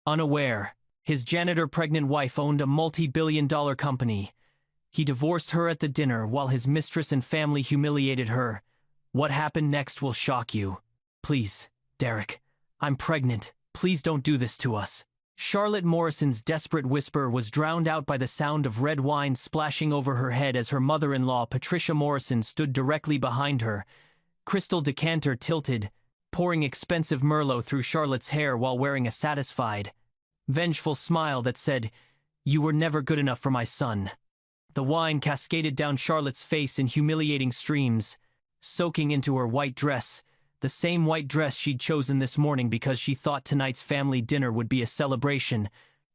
Unaware, his janitor pregnant wife owned a multi-billion-dollar company. He divorced her at the dinner while his mistress and family humiliated her. What happened next will shock you. Please, Derek, I'm pregnant. Please don't do this to us. Charlotte Morrison's desperate whisper was drowned out by the sound of red wine splashing over her head as her mother-in-law, Patricia Morrison, stood directly behind her. Crystal decanter tilted, pouring expensive Merlot through Charlotte's hair while wearing a satisfied, vengeful smile that said, "You were never good enough for my son." The wine cascaded down Charlotte's face in humiliating streams, soaking into her white dress, the same white dress she'd chosen this morning because she thought tonight's family dinner would be a celebration,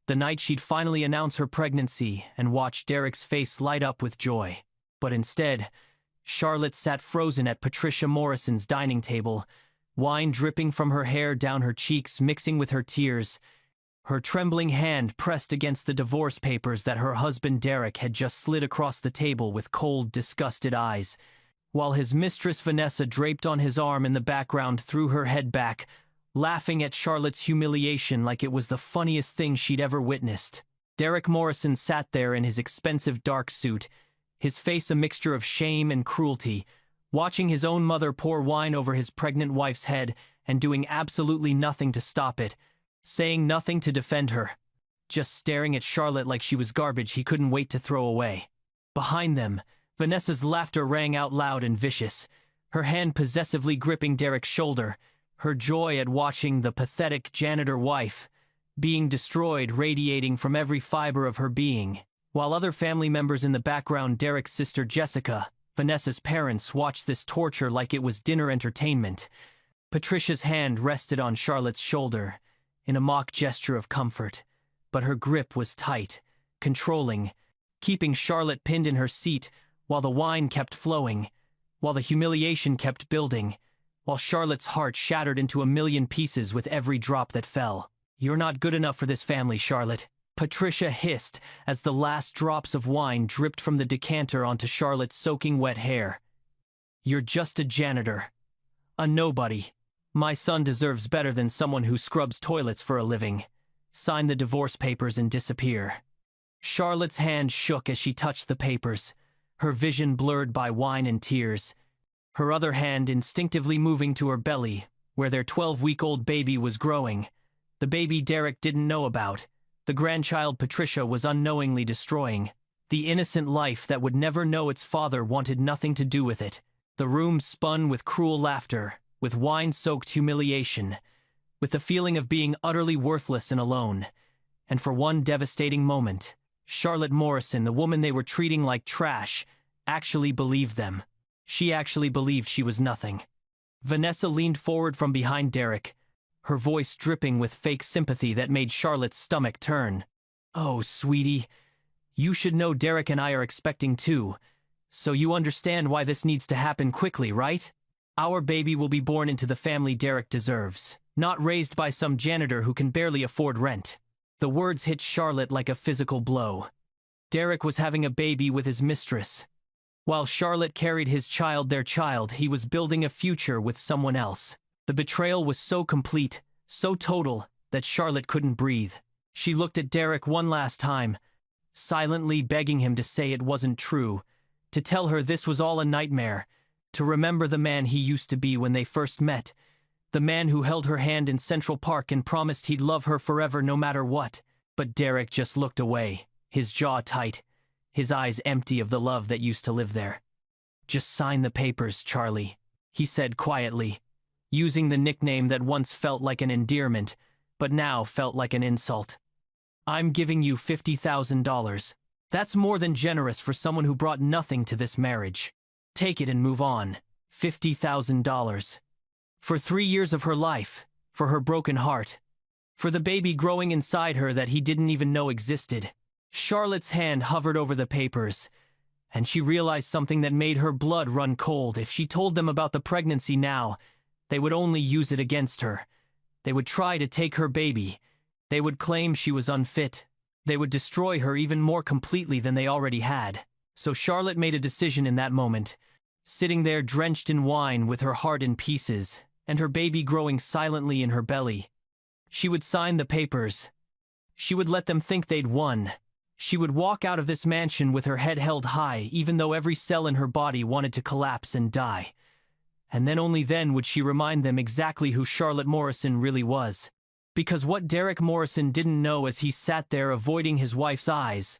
the night she'd finally announce her pregnancy and watch Derek's face light up with joy. But instead, Charlotte sat frozen at Patricia Morrison's dining table, wine dripping from her hair down her cheeks mixing with her tears, her trembling hand pressed against the divorce papers that her husband Derek had just slid across the table with cold, disgusted eyes, while his mistress Vanessa, draped on his arm in the background, threw her head back, laughing at Charlotte's humiliation like it was the funniest thing she'd ever witnessed. Derek Morrison sat there in his expensive dark suit, his face a mixture of shame and cruelty, watching his own mother pour wine over his pregnant wife's head and doing absolutely nothing to stop it, saying nothing to defend her, just staring at Charlotte like she was garbage he couldn't wait to throw away. Behind them, Vanessa's laughter rang out loud and vicious, her hand possessively gripping Derek's shoulder, her joy at watching the pathetic janitor wife being destroyed radiating from every fiber of her being, while other family members in the background, Derek's sister Jessica, Vanessa's parents, watched this torture like it was dinner entertainment. Patricia's hand rested on Charlotte's shoulder in a mock gesture of comfort, but her grip was tight, controlling, keeping Charlotte pinned in her seat while the wine kept flowing, while the humiliation kept building, while Charlotte's heart shattered into a million pieces with every drop that fell. "You're not good enough for this family, Charlotte," Patricia hissed as the last drops of wine dripped from the decanter onto Charlotte's soaking wet hair. "You're just a janitor. A nobody. My son deserves better than someone who scrubs toilets for a living. Sign the divorce papers and disappear." Charlotte's hand shook as she touched the papers, her vision blurred by wine and tears, her other hand instinctively moving to her belly, where their 12-week-old baby was growing, the baby Derek didn't know about, the grandchild Patricia was unknowingly destroying, the innocent life that would never know its father wanted nothing to do with it. The room spun with cruel laughter, with wine-soaked humiliation, with the feeling of being utterly worthless and alone, and for one devastating moment, Charlotte Morrison, the woman they were treating like trash, actually believed them. She actually believed she was nothing. Vanessa leaned forward from behind Derek, her voice dripping with fake sympathy that made Charlotte's stomach turn. "Oh, sweetie, you should know Derek and I are expecting too, so you understand why this needs to happen quickly, right? Our baby will be born into the family Derek deserves, not raised by some janitor who can barely afford rent." The words hit Charlotte like a physical blow. Derek was having a baby with his mistress. While Charlotte carried his child, their child, he was building a future with someone else. The betrayal was so complete, so total, that Charlotte couldn't breathe. She looked at Derek one last time, silently begging him to say it wasn't true, to tell her this was all a nightmare, to remember the man he used to be when they first met, the man who held her hand in Central Park and promised he'd love her forever no matter what. But Derek just looked away, his jaw tight, his eyes empty of the love that used to live there. "Just sign the papers, Charlie," he said quietly, using the nickname that once felt like an endearment, but now felt like an insult. "I'm giving you $50,000. That's more than generous for someone who brought nothing to this marriage. Take it and move on. $50,000. For 3 years of her life, for her broken heart, for the baby growing inside her that he didn't even know existed." Charlotte's hand hovered over the papers, and she realized something that made her blood run cold. If she told them about the pregnancy now, they would only use it against her. They would try to take her baby. They would claim she was unfit. They would destroy her even more completely than they already had. So Charlotte made a decision in that moment, sitting there drenched in wine with her heart in pieces, and her baby growing silently in her belly. She would sign the papers, She would let them think they'd won. She would walk out of this mansion with her head held high, even though every cell in her body wanted to collapse and die. And then only then would she remind them exactly who Charlotte Morrison really was. Because what Derek Morrison didn't know as he sat there avoiding his wife's eyes,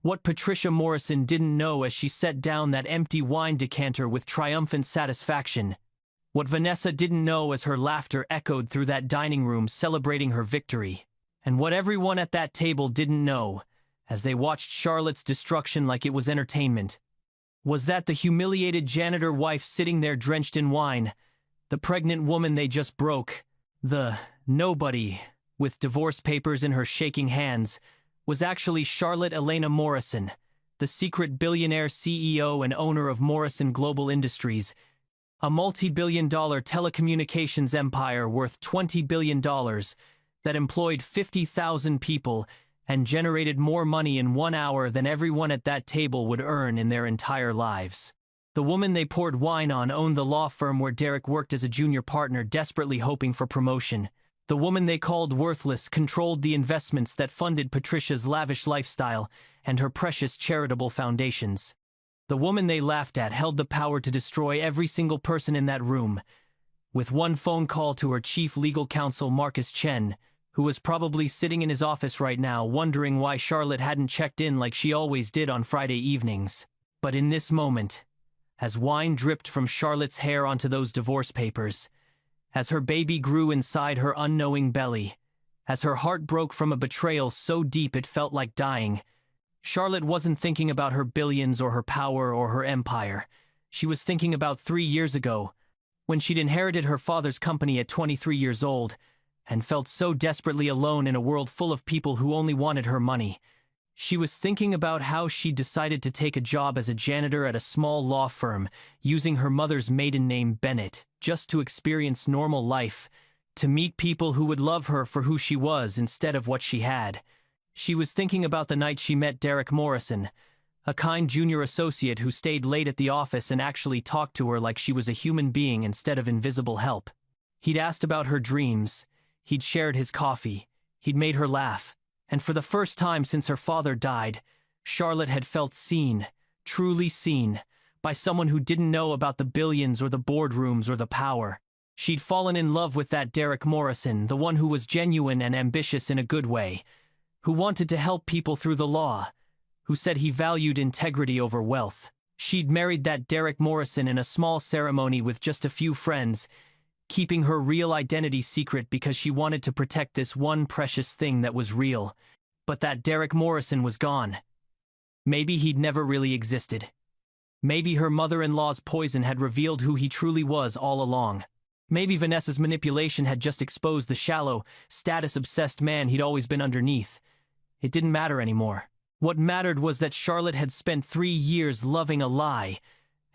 what Patricia Morrison didn't know as she set down that empty wine decanter with triumphant satisfaction, what Vanessa didn't know as her laughter echoed through that dining room celebrating her victory, and what everyone at that table didn't know, as they watched Charlotte's destruction like it was entertainment, was that the humiliated janitor wife sitting there drenched in wine, the pregnant woman they just broke, the nobody with divorce papers in her shaking hands, was actually Charlotte Elena Morrison, the secret billionaire CEO and owner of Morrison Global Industries, a multi-billion-dollar telecommunications empire worth $20 billion that employed 50,000 people and generated more money in 1 hour than everyone at that table would earn in their entire lives. The woman they poured wine on owned the law firm where Derek worked as a junior partner, desperately hoping for promotion. The woman they called worthless controlled the investments that funded Patricia's lavish lifestyle and her precious charitable foundations. The woman they laughed at held the power to destroy every single person in that room. With one phone call to her chief legal counsel, Marcus Chen, who was probably sitting in his office right now wondering why Charlotte hadn't checked in like she always did on Friday evenings. But in this moment, as wine dripped from Charlotte's hair onto those divorce papers, as her baby grew inside her unknowing belly, as her heart broke from a betrayal so deep it felt like dying, Charlotte wasn't thinking about her billions or her power or her empire. She was thinking about 3 years ago, when she'd inherited her father's company at 23 years old, and felt so desperately alone in a world full of people who only wanted her money. She was thinking about how she'd decided to take a job as a janitor at a small law firm, using her mother's maiden name Bennett, just to experience normal life, to meet people who would love her for who she was instead of what she had. She was thinking about the night she met Derek Morrison, a kind junior associate who stayed late at the office and actually talked to her like she was a human being instead of invisible help. He'd asked about her dreams, he'd shared his coffee, he'd made her laugh. And for the first time since her father died, Charlotte had felt seen, truly seen, by someone who didn't know about the billions or the boardrooms or the power. She'd fallen in love with that Derek Morrison, the one who was genuine and ambitious in a good way, who wanted to help people through the law, who said he valued integrity over wealth. She'd married that Derek Morrison in a small ceremony with just a few friends, keeping her real identity secret because she wanted to protect this one precious thing that was real. But that Derek Morrison was gone. Maybe he'd never really existed. Maybe her mother-in-law's poison had revealed who he truly was all along. Maybe Vanessa's manipulation had just exposed the shallow, status-obsessed man he'd always been underneath. It didn't matter anymore. What mattered was that Charlotte had spent 3 years loving a lie,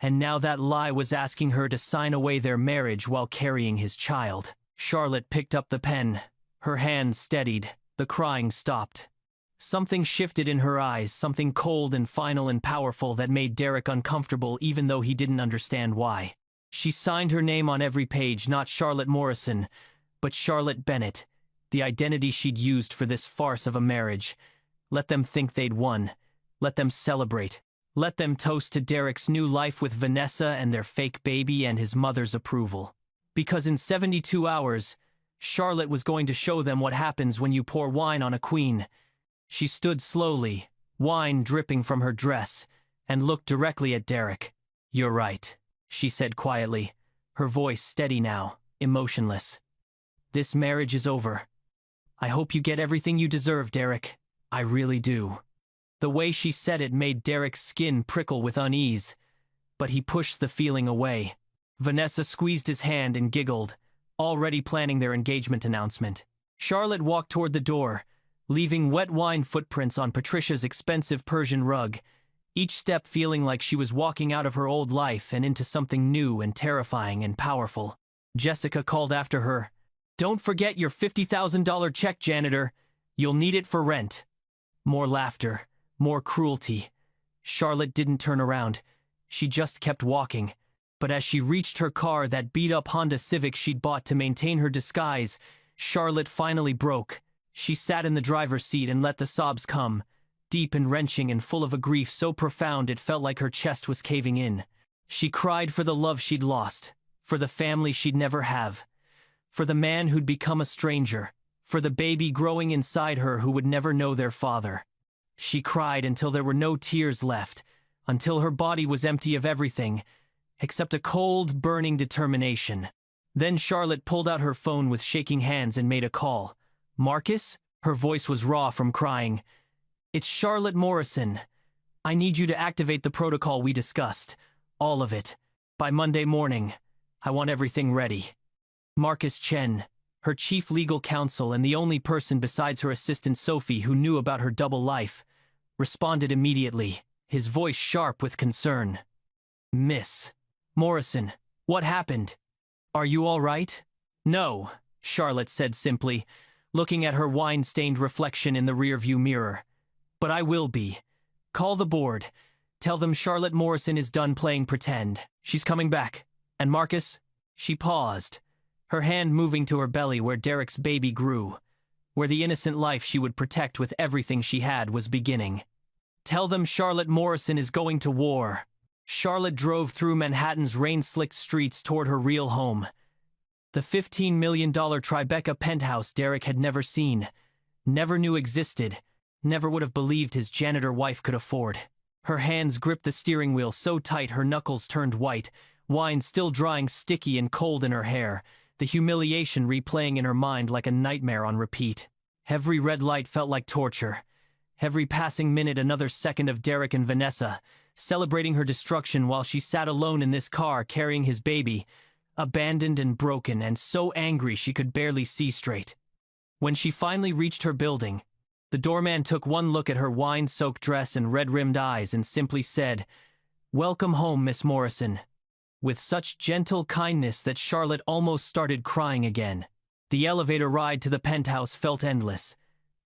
and now that lie was asking her to sign away their marriage while carrying his child. Charlotte picked up the pen. Her hand steadied. The crying stopped. Something shifted in her eyes, something cold and final and powerful that made Derek uncomfortable even though he didn't understand why. She signed her name on every page, not Charlotte Morrison, but Charlotte Bennett, the identity she'd used for this farce of a marriage. Let them think they'd won. Let them celebrate. Let them toast to Derek's new life with Vanessa and their fake baby and his mother's approval. Because in 72 hours, Charlotte was going to show them what happens when you pour wine on a queen. She stood slowly, wine dripping from her dress, and looked directly at Derek. "You're right," she said quietly, her voice steady now, emotionless. "This marriage is over. I hope you get everything you deserve, Derek. I really do." The way she said it made Derek's skin prickle with unease, but he pushed the feeling away. Vanessa squeezed his hand and giggled, already planning their engagement announcement. Charlotte walked toward the door, leaving wet wine footprints on Patricia's expensive Persian rug, each step feeling like she was walking out of her old life and into something new and terrifying and powerful. Jessica called after her, "Don't forget your $50,000 check, janitor. You'll need it for rent." More laughter. More cruelty. Charlotte didn't turn around. She just kept walking. But as she reached her car, that beat-up Honda Civic she'd bought to maintain her disguise, Charlotte finally broke. She sat in the driver's seat and let the sobs come, deep and wrenching and full of a grief so profound it felt like her chest was caving in. She cried for the love she'd lost, for the family she'd never have, for the man who'd become a stranger, for the baby growing inside her who would never know their father. She cried until there were no tears left, until her body was empty of everything, except a cold, burning determination. Then Charlotte pulled out her phone with shaking hands and made a call. "Marcus?" Her voice was raw from crying. "It's Charlotte Morrison. I need you to activate the protocol we discussed. All of it. By Monday morning. I want everything ready." Marcus Chen, her chief legal counsel and the only person besides her assistant Sophie who knew about her double life, responded immediately, his voice sharp with concern. "Miss Morrison, what happened? Are you all right?" "No," Charlotte said simply, looking at her wine-stained reflection in the rearview mirror. "But I will be. Call the board. Tell them Charlotte Morrison is done playing pretend. She's coming back. And Marcus?" She paused, her hand moving to her belly where Derek's baby grew, where the innocent life she would protect with everything she had was beginning. "Tell them Charlotte Morrison is going to war." Charlotte drove through Manhattan's rain-slicked streets toward her real home. The $15 million Tribeca penthouse Derek had never seen, never knew existed, never would have believed his janitor wife could afford. Her hands gripped the steering wheel so tight her knuckles turned white, wine still drying sticky and cold in her hair, the humiliation replaying in her mind like a nightmare on repeat. Every red light felt like torture. Every passing minute another second of Derek and Vanessa, celebrating her destruction while she sat alone in this car carrying his baby, abandoned and broken and so angry she could barely see straight. When she finally reached her building, the doorman took one look at her wine-soaked dress and red-rimmed eyes and simply said, "Welcome home, Miss Morrison," with such gentle kindness that Charlotte almost started crying again. The elevator ride to the penthouse felt endless.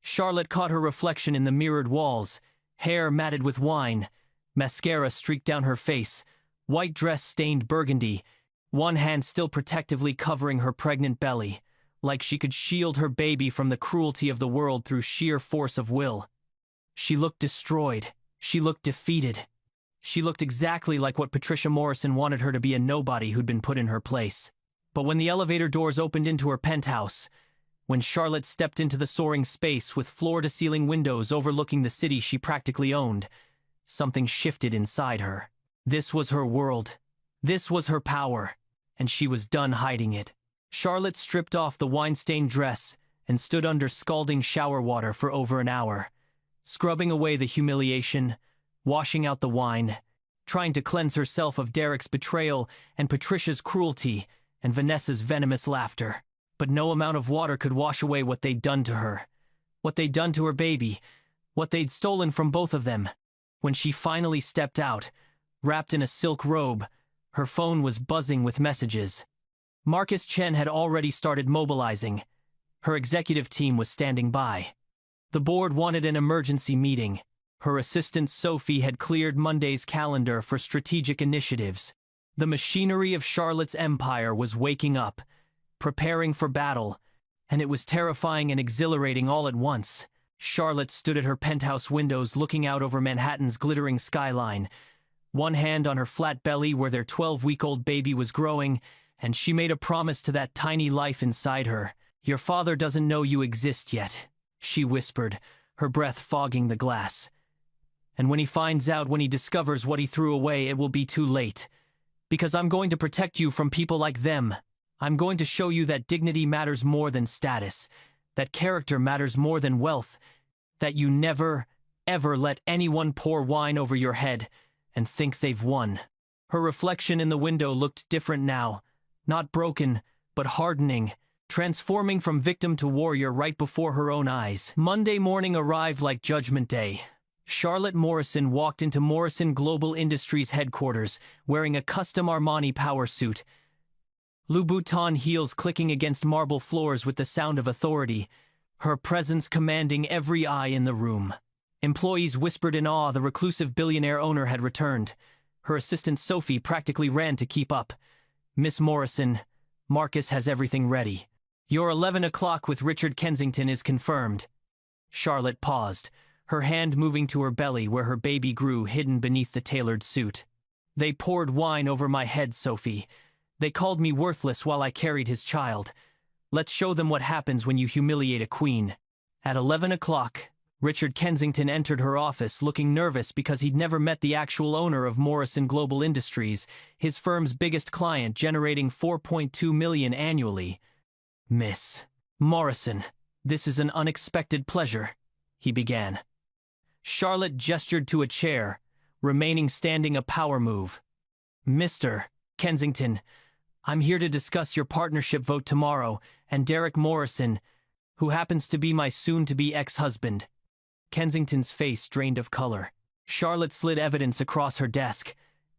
Charlotte caught her reflection in the mirrored walls, hair matted with wine, mascara streaked down her face, white dress stained burgundy, one hand still protectively covering her pregnant belly, like she could shield her baby from the cruelty of the world through sheer force of will. She looked destroyed. She looked defeated. She looked exactly like what Patricia Morrison wanted her to be, a nobody who'd been put in her place. But when the elevator doors opened into her penthouse, when Charlotte stepped into the soaring space with floor-to-ceiling windows overlooking the city she practically owned, something shifted inside her. This was her world. This was her power. And she was done hiding it. Charlotte stripped off the wine-stained dress and stood under scalding shower water for over an hour, scrubbing away the humiliation, washing out the wine, trying to cleanse herself of Derek's betrayal and Patricia's cruelty and Vanessa's venomous laughter. But no amount of water could wash away what they'd done to her, what they'd done to her baby, what they'd stolen from both of them. When she finally stepped out, wrapped in a silk robe, her phone was buzzing with messages. Marcus Chen had already started mobilizing. Her executive team was standing by. The board wanted an emergency meeting. Her assistant Sophie had cleared Monday's calendar for strategic initiatives. The machinery of Charlotte's empire was waking up, preparing for battle, and it was terrifying and exhilarating all at once. Charlotte stood at her penthouse windows looking out over Manhattan's glittering skyline, one hand on her flat belly where their 12-week-old baby was growing, and she made a promise to that tiny life inside her. "Your father doesn't know you exist yet," she whispered, her breath fogging the glass. "And when he finds out, when he discovers what he threw away, it will be too late. Because I'm going to protect you from people like them. I'm going to show you that dignity matters more than status, that character matters more than wealth, that you never, ever let anyone pour wine over your head and think they've won." Her reflection in the window looked different now, not broken, but hardening, transforming from victim to warrior right before her own eyes. Monday morning arrived like Judgment Day. Charlotte Morrison walked into Morrison Global Industries headquarters, wearing a custom Armani power suit, Louboutin heels clicking against marble floors with the sound of authority, her presence commanding every eye in the room. Employees whispered in awe the reclusive billionaire owner had returned. Her assistant Sophie practically ran to keep up. "Miss Morrison, Marcus has everything ready. Your 11 o'clock with Richard Kensington is confirmed. Charlotte paused, her hand moving to her belly where her baby grew hidden beneath the tailored suit. They poured wine over my head, Sophie. They called me worthless while I carried his child. Let's show them what happens when you humiliate a queen. At 11 o'clock, Richard Kensington entered her office looking nervous because he'd never met the actual owner of Morrison Global Industries, his firm's biggest client, generating $4.2 million annually. Miss Morrison, this is an unexpected pleasure, he began. Charlotte gestured to a chair, remaining standing a power move. Mr. Kensington, I'm here to discuss your partnership vote tomorrow, and Derek Morrison, who happens to be my soon-to-be ex-husband. Kensington's face drained of color. Charlotte slid evidence across her desk.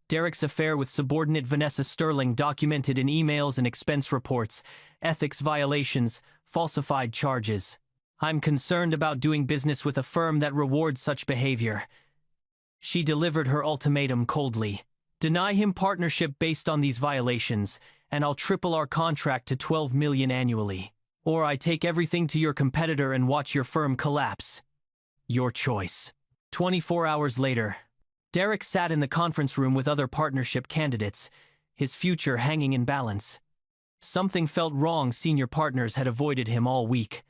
Derek's affair with subordinate Vanessa Sterling documented in emails and expense reports, ethics violations, falsified charges. I'm concerned about doing business with a firm that rewards such behavior. She delivered her ultimatum coldly. Deny him partnership based on these violations, and I'll triple our contract to $12 million annually. Or I take everything to your competitor and watch your firm collapse. Your choice. 24 hours later, Derek sat in the conference room with other partnership candidates, his future hanging in balance. Something felt wrong. Senior partners had avoided him all week.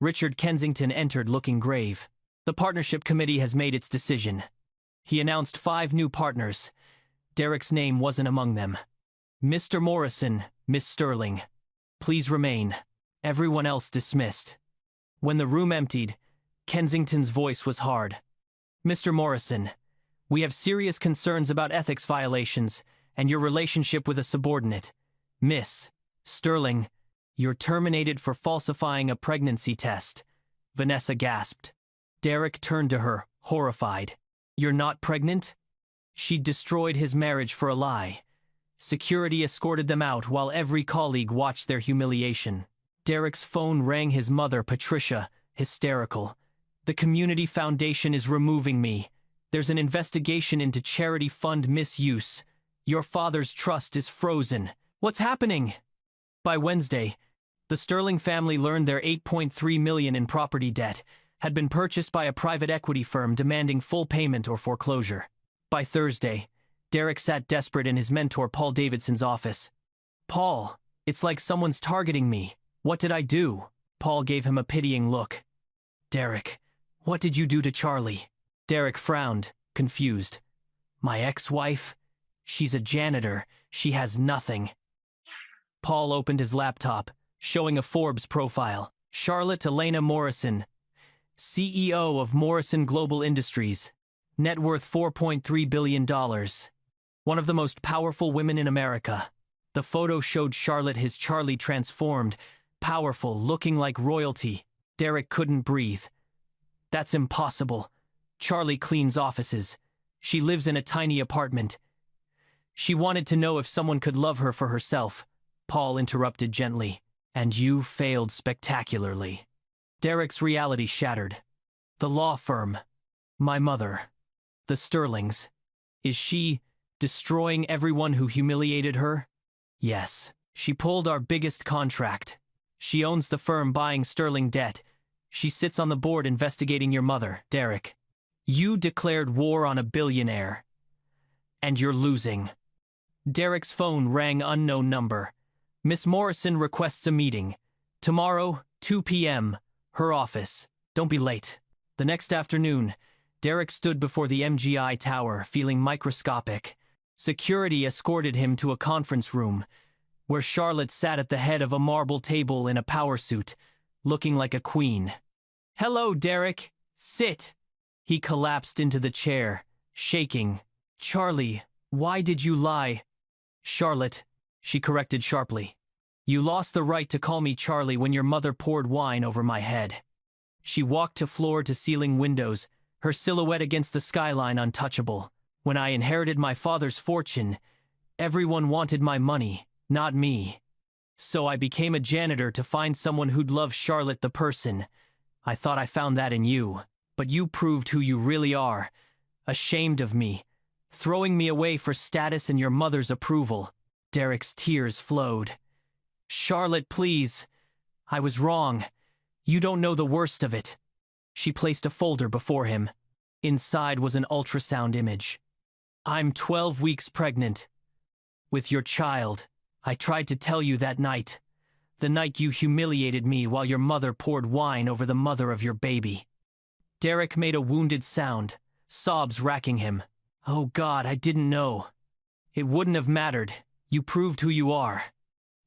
Richard Kensington entered looking grave. The partnership committee has made its decision. He announced 5 new partners. Derek's name wasn't among them. Mr. Morrison, Miss Sterling, please remain. Everyone else dismissed. When the room emptied, Kensington's voice was hard. Mr. Morrison, we have serious concerns about ethics violations and your relationship with a subordinate. Miss Sterling, you're terminated for falsifying a pregnancy test. Vanessa gasped. Derek turned to her, horrified. You're not pregnant? She'd destroyed his marriage for a lie. Security escorted them out while every colleague watched their humiliation. Derek's phone rang. His mother, Patricia, hysterical. The community foundation is removing me. There's an investigation into charity fund misuse. Your father's trust is frozen. What's happening? By Wednesday, the Sterling family learned their $8.3 million in property debt had been purchased by a private equity firm demanding full payment or foreclosure. By Thursday, Derek sat desperate in his mentor Paul Davidson's office. Paul, it's like someone's targeting me. What did I do? Paul gave him a pitying look. Derek, what did you do to Charlie? Derek frowned, confused. My ex-wife? She's a janitor. She has nothing. Paul opened his laptop, showing a Forbes profile. Charlotte Elena Morrison, CEO of Morrison Global Industries. Net worth $4.3 billion. One of the most powerful women in America. The photo showed Charlotte, his Charlie, transformed, powerful, looking like royalty. Derek couldn't breathe. That's impossible. Charlie cleans offices. She lives in a tiny apartment. She wanted to know if someone could love her for herself. Paul interrupted gently. And you failed spectacularly. Derek's reality shattered. The law firm. My mother. The Sterlings. Is she destroying everyone who humiliated her? Yes. She pulled our biggest contract. She owns the firm buying Sterling debt. She sits on the board investigating your mother, Derek. You declared war on a billionaire. And you're losing. Derek's phone rang. Unknown number. Miss Morrison requests a meeting. Tomorrow, 2 p.m., her office. Don't be late. The next afternoon, Derek stood before the MGI tower, feeling microscopic. Security escorted him to a conference room, where Charlotte sat at the head of a marble table in a power suit, looking like a queen. Hello, Derek. Sit. He collapsed into the chair, shaking. Charlie, why did you lie? Charlotte, she corrected sharply. You lost the right to call me Charlie when your mother poured wine over my head. She walked to floor-to-ceiling windows, her silhouette against the skyline untouchable. When I inherited my father's fortune, everyone wanted my money, not me. So I became a janitor to find someone who'd love Charlotte the person. I thought I found that in you, but you proved who you really are. Ashamed of me, throwing me away for status and your mother's approval. Derek's tears flowed. Charlotte, please. I was wrong. You don't know the worst of it. She placed a folder before him. Inside was an ultrasound image. I'm 12 weeks pregnant. With your child. I tried to tell you that night. The night you humiliated me while your mother poured wine over the mother of your baby. Derek made a wounded sound, sobs racking him. Oh God, I didn't know. It wouldn't have mattered. You proved who you are.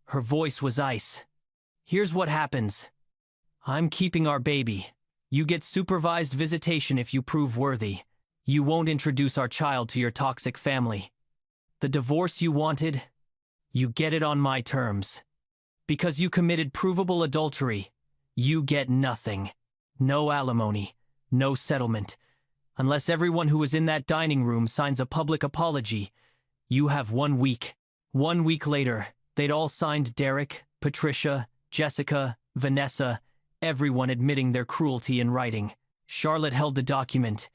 Her voice was ice. Here's what happens. I'm keeping our baby. You get supervised visitation if you prove worthy. You won't introduce our child to your toxic family. The divorce you wanted, you get it on my terms. Because you committed provable adultery, you get nothing. No alimony, no settlement. Unless everyone who was in that dining room signs a public apology, you have 1 week. 1 week later, they'd all signed Derek, Patricia, Jessica, Vanessa, everyone admitting their cruelty in writing. Charlotte held the document,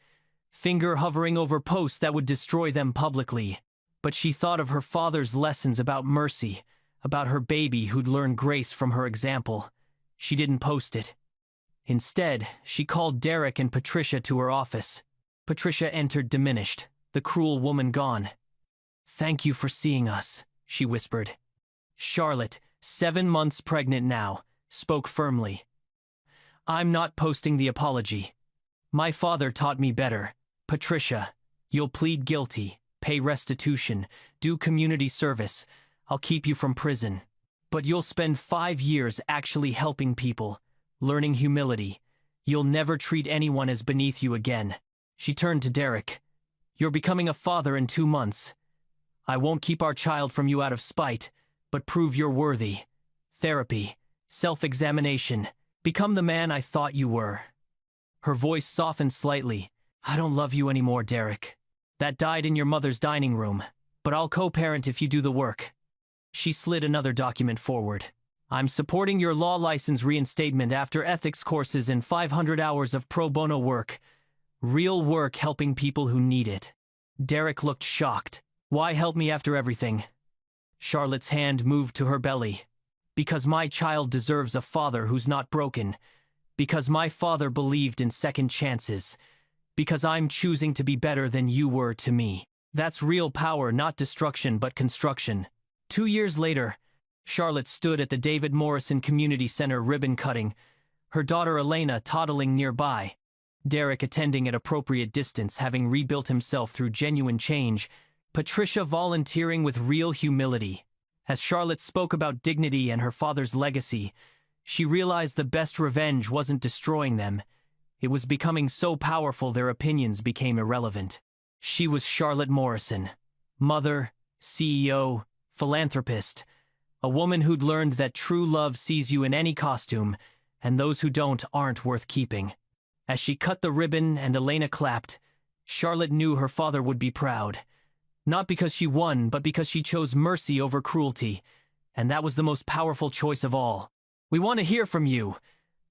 finger hovering over posts that would destroy them publicly. But she thought of her father's lessons about mercy, about her baby who'd learned grace from her example. She didn't post it. Instead, she called Derek and Patricia to her office. Patricia entered diminished, the cruel woman gone. Thank you for seeing us, she whispered. Charlotte, 7 months pregnant now, spoke firmly. I'm not posting the apology. My father taught me better. Patricia, you'll plead guilty, pay restitution, do community service. I'll keep you from prison. But you'll spend 5 years actually helping people, learning humility. You'll never treat anyone as beneath you again. She turned to Derek. You're becoming a father in 2 months. I won't keep our child from you out of spite, but prove you're worthy. Therapy, self-examination. Become the man I thought you were. Her voice softened slightly. I don't love you anymore, Derek. That died in your mother's dining room, but I'll co-parent if you do the work. She slid another document forward. I'm supporting your law license reinstatement after ethics courses and 500 hours of pro bono work. Real work helping people who need it. Derek looked shocked. Why help me after everything? Charlotte's hand moved to her belly. Because my child deserves a father who's not broken. Because my father believed in second chances. Because I'm choosing to be better than you were to me. That's real power, not destruction but construction. 2 years later, Charlotte stood at the David Morrison Community Center ribbon cutting, her daughter Elena toddling nearby. Derek attending at appropriate distance, having rebuilt himself through genuine change, Patricia volunteering with real humility. As Charlotte spoke about dignity and her father's legacy, she realized the best revenge wasn't destroying them. It was becoming so powerful their opinions became irrelevant. She was Charlotte Morrison, mother, CEO, philanthropist, a woman who'd learned that true love sees you in any costume, and those who don't aren't worth keeping. As she cut the ribbon and Elena clapped, Charlotte knew her father would be proud. Not because she won, but because she chose mercy over cruelty, and that was the most powerful choice of all. We want to hear from you.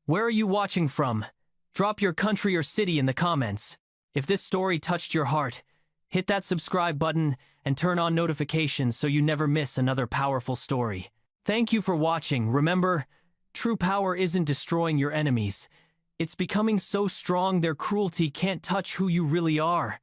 Where are you watching from? Drop your country or city in the comments. If this story touched your heart, hit that subscribe button and turn on notifications so you never miss another powerful story. Thank you for watching. Remember, true power isn't destroying your enemies. It's becoming so strong their cruelty can't touch who you really are.